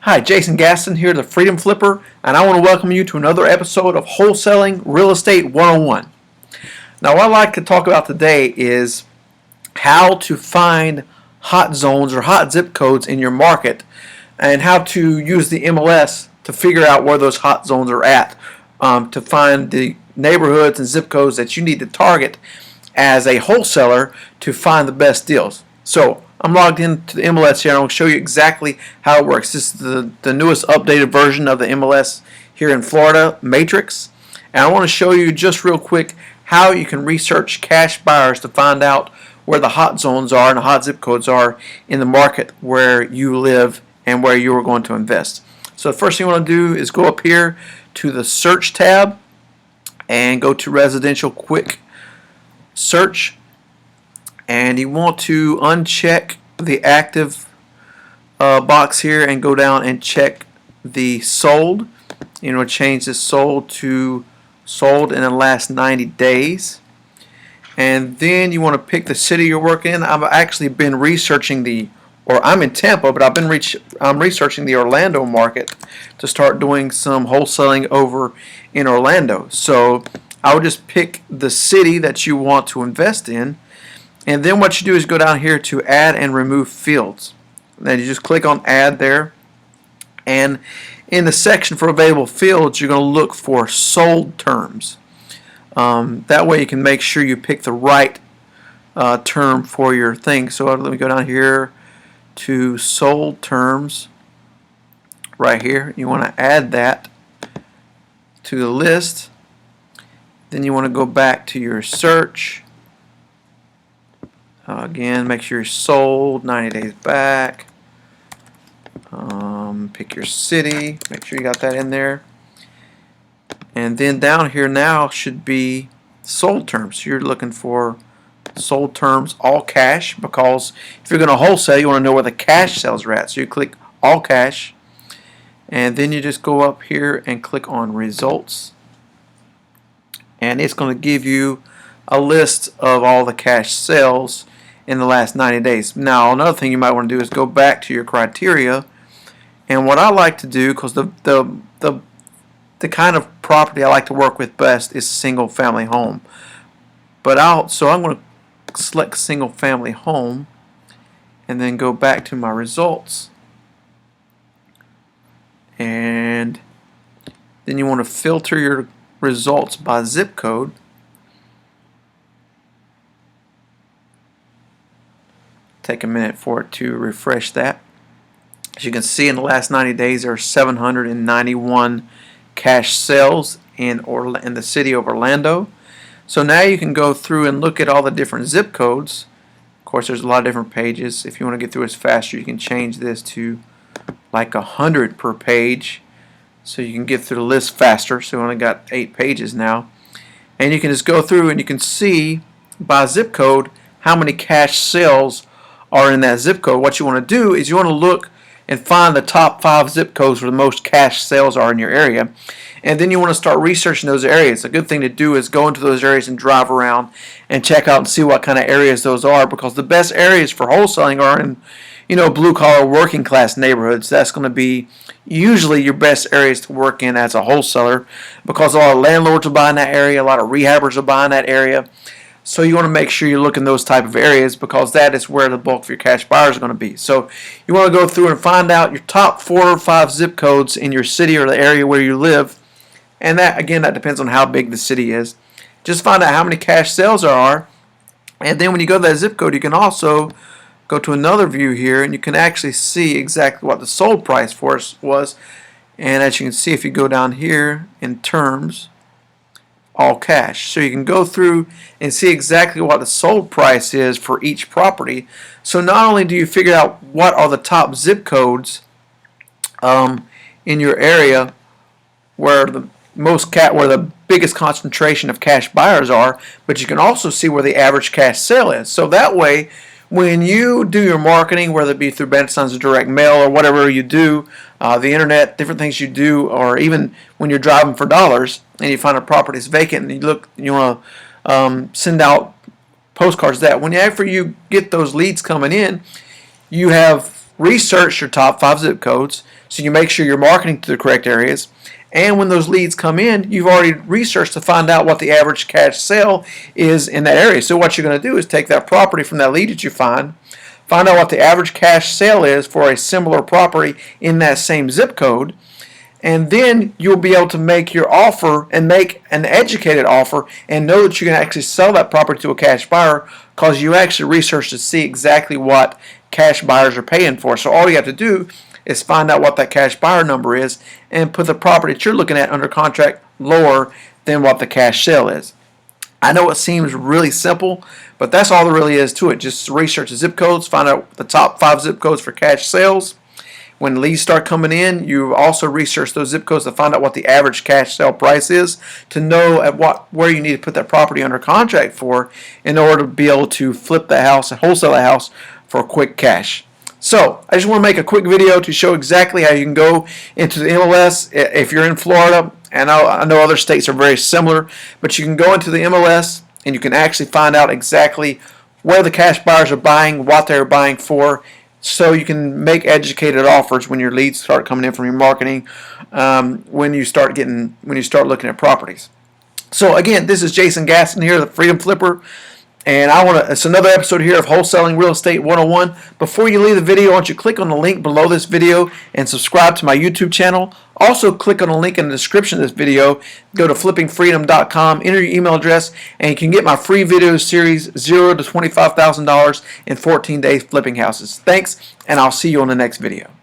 Hi, Jason Gaston here, the Freedom Flipper, and I want to welcome you to another episode of Wholesaling Real Estate 101. Now, what I'd like to talk about today is how to find hot zones or hot zip codes in your market and how to use the MLS to figure out where those hot zones are at, to find the neighborhoods and zip codes that you need to target as a wholesaler to find the best deals. So, I'm logged into the MLS here and I'll show you exactly how it works. This is the newest updated version of the MLS here in Florida, Matrix. And I want to show you just real quick how you can research cash buyers to find out where the hot zones are and the hot zip codes are in the market where you live and where you are going to invest. So the first thing you want to do is go up here to the search tab and go to residential quick search. And you want to uncheck the active box here and go down and check the sold. You know, change this sold to sold in the last 90 days. And then you want to pick the city you're working in. I've actually been researching I'm in Tampa, but I'm researching the Orlando market to start doing some wholesaling over in Orlando. So I would just pick the city that you want to invest in. And then what you do is go down here to add and remove fields. Then you just click on add there. And in the section for available fields, you're going to look for sold terms. That way you can make sure you pick the right term for your thing. So let me go down here to sold terms right here. You want to add that to the list. Then you want to go back to your search. Again, make sure you're sold 90 days back. Pick your city. Make sure you got that in there. And then down here now should be sold terms. So you're looking for sold terms all cash, because if you're going to wholesale, you want to know where the cash sales are at. So you click all cash. And then you just go up here and click on results. And it's going to give you a list of all the cash sales in the last 90 days. Now, another thing you might want to do is go back to your criteria. And what I like to do, because the kind of property I like to work with best is single family home. So I'm going to select single family home and then go back to my results. And then you want to filter your results by zip code. Take a minute for it to refresh that. As you can see, in the last 90 days, there are 791 cash sales in the city of Orlando. So now you can go through and look at all the different zip codes. Of course, there's a lot of different pages. If you want to get through this faster, you can change this to like 100 per page, so you can get through the list faster. So we only got 8 pages now. And you can just go through and you can see by zip code how many cash sales are in that zip code. What you want to do is you want to look and find the top 5 zip codes where the most cash sales are in your area, and then you want to start researching those areas. A good thing to do is go into those areas and drive around and check out and see what kind of areas those are, because the best areas for wholesaling are in, blue collar working class neighborhoods. That's going to be usually your best areas to work in as a wholesaler, because a lot of landlords are buying that area, a lot of rehabbers are buying that area. So you want to make sure you look in those type of areas, because that is where the bulk of your cash buyers are going to be. So you want to go through and find out your top 4 or 5 zip codes in your city or the area where you live. And that, again, that depends on how big the city is. Just find out how many cash sales there are. And then when you go to that zip code, you can also go to another view here, and you can actually see exactly what the sold price for us was. And as you can see, if you go down here in terms, all cash. So you can go through and see exactly what the sold price is for each property. So not only do you figure out what are the top zip codes in your area where the biggest concentration of cash buyers are, but you can also see where the average cash sale is. So that way, when you do your marketing, whether it be through bandit signs or direct mail or whatever you do, the internet, different things you do, or even when you're driving for dollars and you find a property is vacant and you want to send out postcards, that whenever you get those leads coming in, you have research your top 5 zip codes so you make sure you're marketing to the correct areas. And when those leads come in, you've already researched to find out what the average cash sale is in that area. So what you're going to do is take that property from that lead that you find out what the average cash sale is for a similar property in that same zip code, and then you'll be able to make your offer and make an educated offer and know that you can actually sell that property to a cash buyer because you actually researched to see exactly what cash buyers are paying for. So all you have to do is find out what that cash buyer number is and put the property that you're looking at under contract lower than what the cash sale is. I know it seems really simple, but that's all there really is to it. Just research the zip codes, find out the top 5 zip codes for cash sales. When leads start coming in, you also research those zip codes to find out what the average cash sale price is to know where you need to put that property under contract for in order to be able to flip the house and wholesale the house for quick cash. So I just want to make a quick video to show exactly how you can go into the MLS if you're in Florida. And I know other states are very similar, but you can go into the MLS and you can actually find out exactly where the cash buyers are buying, what they're buying for, so you can make educated offers when your leads start coming in from your marketing, when you start looking at properties. So again, this is Jason Gaston here, the Freedom Flipper. And it's another episode here of Wholesaling Real Estate 101. Before you leave the video, I want you to click on the link below this video and subscribe to my YouTube channel. Also, click on the link in the description of this video. Go to flippingfreedom.com, enter your email address, and you can get my free video series, $0 to $25,000 in 14 days flipping houses. Thanks, and I'll see you on the next video.